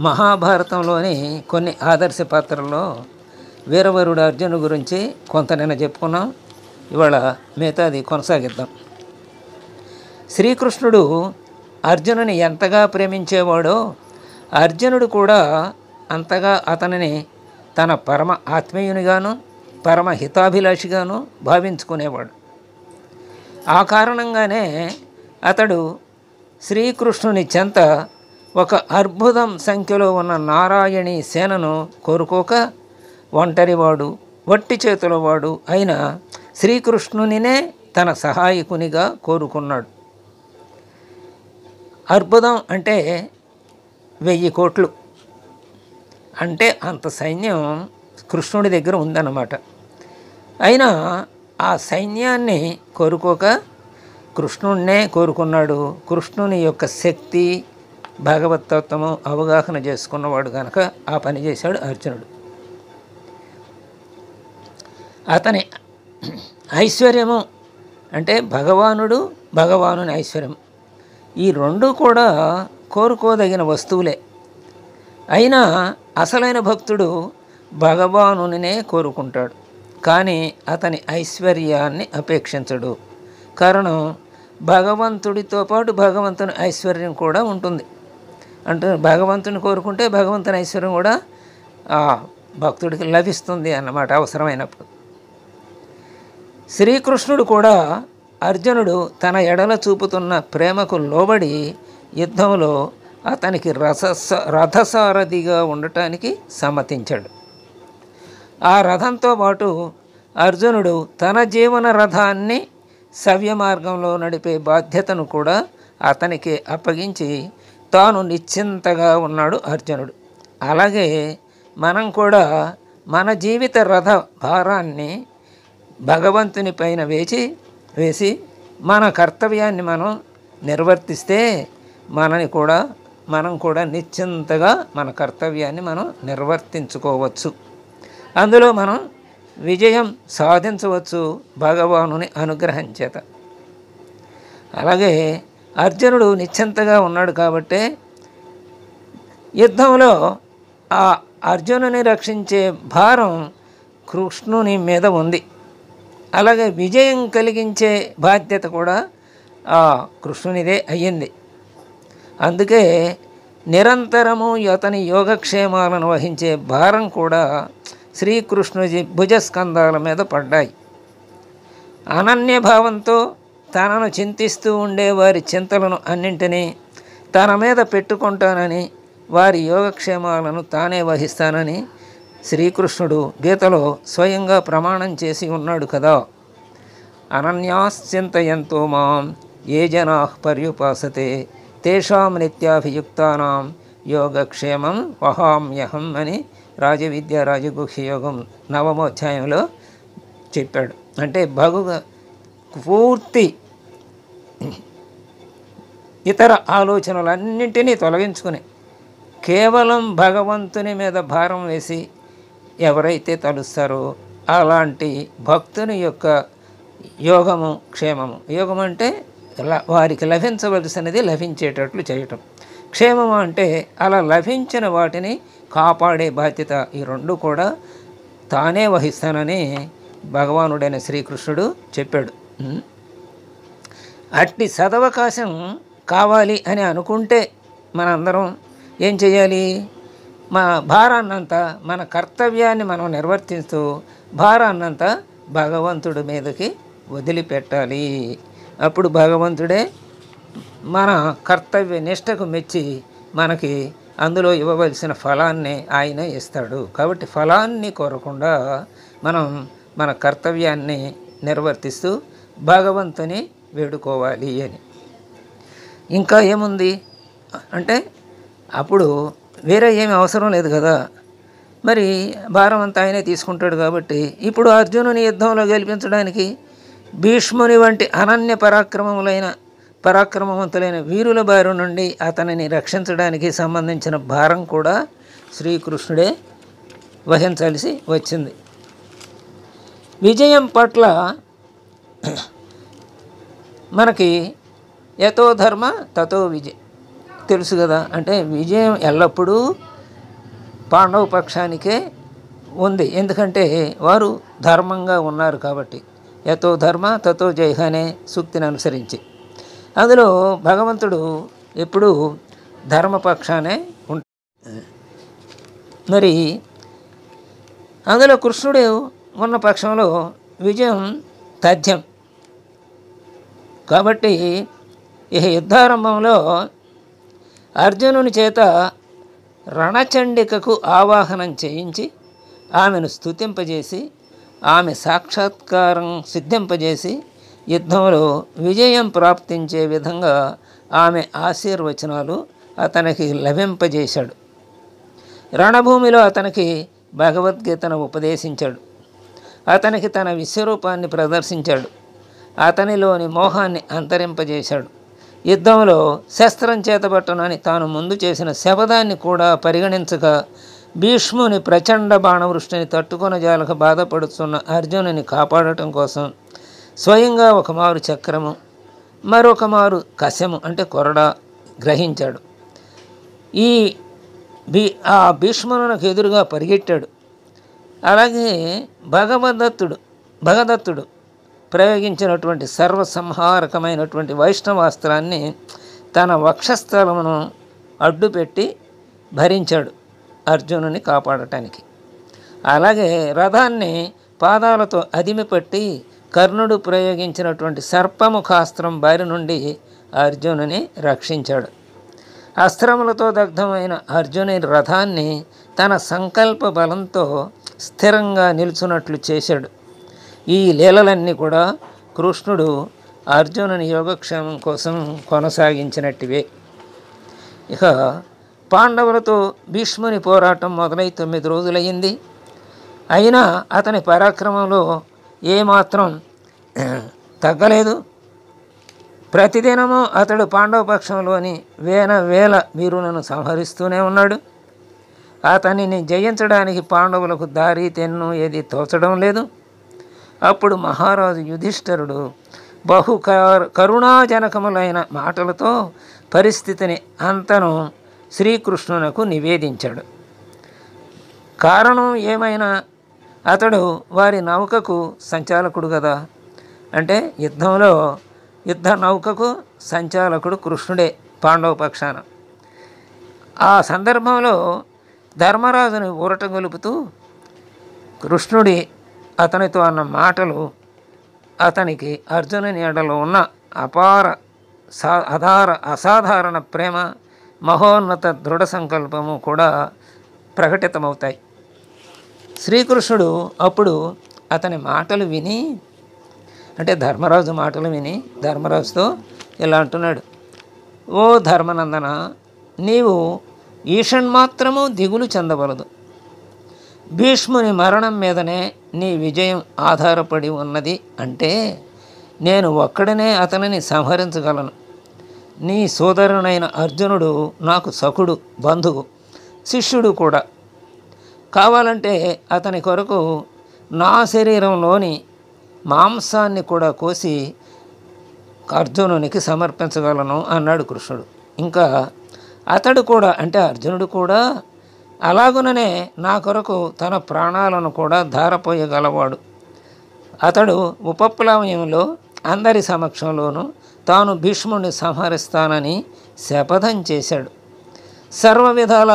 మహాభారతంలోని కొన్ని ఆదర్శ పాత్రల్లో వీరవరుడు అర్జును గురించి కొంత నిన్న చెప్పుకున్నాం. ఇవాళ మిగతాది కొనసాగిద్దాం. శ్రీకృష్ణుడు అర్జునుని ఎంతగా ప్రేమించేవాడో అర్జునుడు కూడా అంతగా అతనిని తన పరమ ఆత్మీయునిగాను పరమ హితాభిలాషిగాను భావించుకునేవాడు. ఆ కారణంగానే అతడు శ్రీకృష్ణుని చెంత ఒక అద్భుతం సంఖ్యలో ఉన్న నారాయణీ సేనను కోరుకోక ఒంటరివాడు వట్టి చేతులవాడు అయిన శ్రీకృష్ణునినే తన సహాయకునిగా కోరుకున్నాడు. అద్భుతం అంటే 1000 కోట్లు అంటే అంత సైన్యం కృష్ణుడి దగ్గర ఉందన్నమాట. అయినా ఆ సైన్యాన్ని కోరుకోక కృష్ణుడినే కోరుకున్నాడు. కృష్ణుని యొక్క శక్తి భగవతత్వము అవగాహన చేసుకున్నవాడు కనుక ఆ పని చేశాడు అర్జునుడు. అతని ఐశ్వర్యము అంటే భగవానుని ఐశ్వర్యం, ఈ రెండు కూడా కోరుకోదగిన వస్తువులే. అయినా అసలైన భక్తుడు భగవానునినే కోరుకుంటాడు, కానీ అతని ఐశ్వర్యాన్ని అపేక్షించడు. కారణం భగవంతుడితో పాటు భగవంతుని ఐశ్వర్యం కూడా ఉంటుంది. అంటే భగవంతుని కోరుకుంటే భగవంతుని ఐశ్వర్యం కూడా ఆ భక్తుడికి లభిస్తుంది అన్నమాట అవసరమైనప్పుడు. శ్రీకృష్ణుడు కూడా అర్జునుడు తన ఎడల చూపుతున్న ప్రేమకు లోబడి యుద్ధంలో అతనికి రథసారథిగా ఉండటానికి సమ్మతించాడు. ఆ రథంతో పాటు అర్జునుడు తన జీవన రథాన్ని సవ్య మార్గంలో నడిపే బాధ్యతను కూడా అతనికి అప్పగించి తాను నిశ్చింతగా ఉన్నాడు అర్జునుడు. అలాగే మనం కూడా మన జీవిత రథ భారాన్ని భగవంతుని పైన వేసి మన కర్తవ్యాన్ని మనం నిర్వర్తిస్తే మనం కూడా నిశ్చింతగా మన కర్తవ్యాన్ని మనం నిర్వర్తించుకోవచ్చు. అందులో మనం విజయం సాధించవచ్చు భగవానుని అనుగ్రహం చేత. అలాగే అర్జునుడు నిశ్చింతగా ఉన్నాడు కాబట్టే యుద్ధంలో ఆ అర్జునుని రక్షించే భారం కృష్ణుని మీద ఉంది. అలాగే విజయం కలిగించే బాధ్యత కూడా ఆ కృష్ణునిదే అయ్యింది. అందుకే నిరంతరము అతని యోగక్షేమాలను వహించే భారం కూడా శ్రీకృష్ణుడి భుజస్కంధాల మీద పడ్డాయి. అనన్యభావంతో తనను చింతిస్తూ ఉండే వారి చింతలను అన్నింటినీ తన మీద పెట్టుకుంటానని వారి యోగక్షేమాలను తానే వహిస్తానని శ్రీకృష్ణుడు గీతలో స్వయంగా ప్రమాణం చేసి ఉన్నాడు కదా. అనన్యాశ్చింతయంతో మాం ఏ జనా పర్యుపాసతే తేషాం నిత్యాభియుక్తానాం యోగక్షేమం వహామ్యహం అని రాజవిద్య రాజగుహ్య యోగం 9వ అధ్యాయంలో చెప్పాడు. అంటే పూర్తి ఇతర ఆలోచనలన్నింటినీ తొలగించుకుని కేవలం భగవంతుని మీద భారం వేసి ఎవరైతే తలుస్తారో అలాంటి భక్తుని యొక్క యోగము క్షేమము, యోగం అంటే వారికి లభించవలసినది లభించేటట్లు చేయటం, క్షేమము అంటే అలా లభించిన వాటిని కాపాడే బాధ్యత, ఈ రెండు కూడా తానే వహిస్తానని భగవానుడైన శ్రీకృష్ణుడు చెప్పాడు. అట్టి సదవకాశం కావాలి అని అనుకుంటే మనందరం ఏం చేయాలి? మన భారాన్నంతా, మన కర్తవ్యాన్ని మనం నిర్వర్తిస్తూ భారాన్నంతా భగవంతుడి మీదకి వదిలిపెట్టాలి. అప్పుడు భగవంతుడే మన కర్తవ్య నిష్టకు మెచ్చి మనకి అందులో ఇవ్వవలసిన ఫలాన్ని ఆయన ఇస్తాడు. కాబట్టి ఫలాన్ని కోరకుండా మనం మన కర్తవ్యాన్ని నిర్వర్తిస్తూ భగవంతుని వేడుకోవాలి అని. ఇంకా ఏముంది అంటే అప్పుడు వేరే ఏమి అవసరం లేదు కదా. మరి భారం అంతా ఆయనే తీసుకుంటాడు కాబట్టి ఇప్పుడు అర్జునుని యుద్ధంలో గెలిపించడానికి భీష్ముని వంటి అనన్య పరాక్రమవంతులైన వీరుల బారి నుండి అతనిని రక్షించడానికి సంబంధించిన భారం కూడా శ్రీకృష్ణుడే వహించాల్సి వచ్చింది. విజయం పట్ల మనకి యతో ధర్మ తతో విజయ, తెలుసు కదా. అంటే విజయం ఎల్లప్పుడూ పాండవ పక్షానికే ఉంది, ఎందుకంటే వారు ధర్మంగా ఉన్నారు కాబట్టి. యతో ధర్మ తతో జయ అనే సూక్తిని అనుసరించి అందులో భగవంతుడు ఎప్పుడూ ధర్మపక్షానే ఉంటాడు. మరి అందులో కృష్ణుడు ఉన్న పక్షంలో విజయం తథ్యం. కాబట్టి ఈ యుద్ధారంభంలో అర్జునుని చేత రణచండికకు ఆవాహనం చేయించి ఆమెను స్తుతింపజేసి ఆమె సాక్షాత్కారం సిద్ధింపజేసి యుద్ధంలో విజయం ప్రాప్తించే విధంగా ఆమె ఆశీర్వచనాలు అతనికి లభింపజేశాడు. రణభూమిలో అతనికి భగవద్గీతను ఉపదేశించాడు. అతనికి తన విశ్వరూపాన్ని ప్రదర్శించాడు. అతనిలోని మోహాన్ని అంతరింపజేశాడు. యుద్ధంలో శస్త్రం చేతబట్టనని తాను ముందు చేసిన శపథాన్ని కూడా పరిగణించక భీష్ముని ప్రచండ బాణవృష్టిని తట్టుకొనజాలక బాధపడుతున్న అర్జునుని కాపాడటం కోసం స్వయంగా ఒకమారు చక్రము మరొక మారు కశము అంటే కొరడా గ్రహించాడు. ఆ భీష్మునకు ఎదురుగా పరిగెట్టాడు. అలాగే భగదత్తుడు ప్రయోగించినటువంటి సర్వసంహారకమైనటువంటి వైష్ణవాస్త్రాన్ని తన వక్షస్థలమును అడ్డుపెట్టి భరించాడు అర్జునుని కాపాడటానికి. అలాగే రథాన్ని పాదాలతో అదిమిపట్టి కర్ణుడు ప్రయోగించినటువంటి సర్పముఖాస్త్రం బారి నుండి అర్జునుని రక్షించాడు. అస్త్రములతో దగ్ధమైన అర్జునుని రథాన్ని తన సంకల్ప బలంతో స్థిరంగా నిలుచున్నట్లు చేశాడు. ఈ లీలలన్నీ కూడా కృష్ణుడు అర్జునుని యోగక్షేమం కోసం కొనసాగించినట్టువే. ఇక పాండవులతో భీష్ముని పోరాటం మొదలై 9 రోజులయ్యింది. అయినా అతని పరాక్రమంలో ఏమాత్రం తగ్గలేదు. ప్రతిదినము అతడు పాండవ పక్షంలోని వేల వీరులను సంహరిస్తూనే ఉన్నాడు. అతనిని జయించడానికి పాండవులకు దారి తెన్ను ఏది తోచడం లేదు. అప్పుడు మహారాజు యుధిష్ఠిరుడు కరుణాజనకములైన మాటలతో పరిస్థితిని అంతను శ్రీకృష్ణునకు నివేదించాడు. కారణం ఏమైనా అతడు వారి నౌకకు సంచాలకుడు కదా. అంటే యుద్ధ నౌకకు సంచాలకుడు కృష్ణుడే పాండవ పక్షాన. ఆ సందర్భంలో ధర్మరాజుని ఊరట గొలుపుతూ కృష్ణుడి అతనితో అన్న మాటలు అతనికి అర్జునుని ఎడలో ఉన్న అసాధారణ ప్రేమ, మహోన్నత దృఢ సంకల్పము కూడా ప్రకటితమవుతాయి. శ్రీకృష్ణుడు అప్పుడు అతని మాటలు విని, అంటే ధర్మరాజు మాటలు విని ధర్మరాజుతో ఇలా అంటున్నాడు: ఓ ధర్మనందన, నీవు ఈషణ్మాత్రము దిగులు చెందవలదు. భీష్ముని మరణం మీదనే నీ విజయం ఆధారపడి ఉన్నది. అంటే నేను ఒక్కడనే అతనిని సంహరించగలను. నీ సోదరునైన అర్జునుడు నాకు సఖుడు, బంధువు, శిష్యుడు కూడా. కావాలంటే అతని కొరకు నా శరీరంలోని మాంసాన్ని కూడా కోసి అర్జునునికి సమర్పించగలను అన్నాడు కృష్ణుడు. ఇంకా అతడు కూడా, అంటే అర్జునుడు కూడా అలాగుననే నా కొరకు తన ప్రాణాలను కూడా ధారపోయగలవాడు. అతడు ఉపప్లవయంలో అందరి సమక్షంలోనూ తాను భీష్ముడిని సంహరిస్తానని శపథం చేశాడు. సర్వ విధాల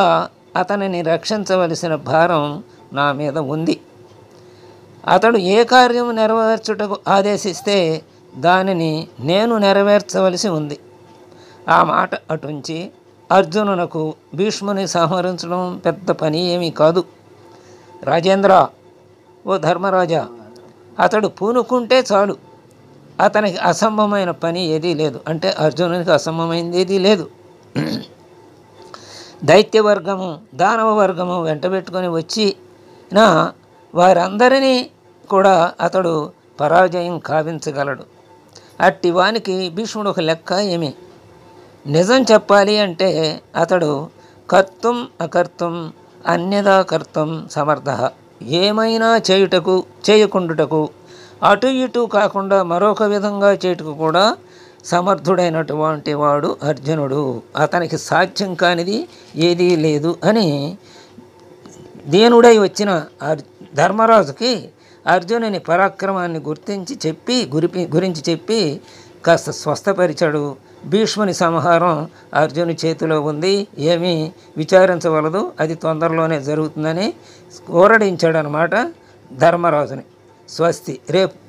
అతనిని రక్షించవలసిన భారం నా మీద ఉంది. అతడు ఏ కార్యం నెరవేర్చుటకు ఆదేశిస్తే దానిని నేను నెరవేర్చవలసి ఉంది. ఆ మాట అటుంచి అర్జునునకు భీష్ముని సంహరించడం పెద్ద పని ఏమీ కాదు. రాజేంద్ర, ఓ ధర్మరాజా, అతడు పూనుకుంటే చాలు. అతనికి అసంభవమైన పని ఏదీ లేదు. అంటే అర్జునునికి అసంభవమైనది ఏదీ లేదు. దైత్యవర్గము, దానవ వర్గము వెంటబెట్టుకొని వచ్చిన వారందరినీ కూడా అతడు పరాజయం కావించగలడు. అట్టి వానికి భీష్ముడు ఒక లెక్క ఏమి. నిజం చెప్పాలి అంటే అతడు కర్తుం అకర్తుం అన్యదా కర్తుం సమర్థ. ఏమైనా చేయకుండుటకు, అటు ఇటు కాకుండా మరొక విధంగా చేయుటకు కూడా సమర్థుడైనటువంటి వాడు అర్జునుడు, అతనికి సాధ్యం కానిది ఏదీ లేదు అని దీనుడై వచ్చిన ధర్మరాజుకి అర్జునుని పరాక్రమాన్ని గురించి చెప్పి కాస్త స్వస్థపరిచాడు. భీష్ముని సంహారం అర్జుని చేతిలో ఉంది, ఏమీ విచారించవలదు, అది తొందరలోనే జరుగుతుందని ఊరడించాడు అన్నమాట ధర్మరాజుని. స్వస్తి. రేపు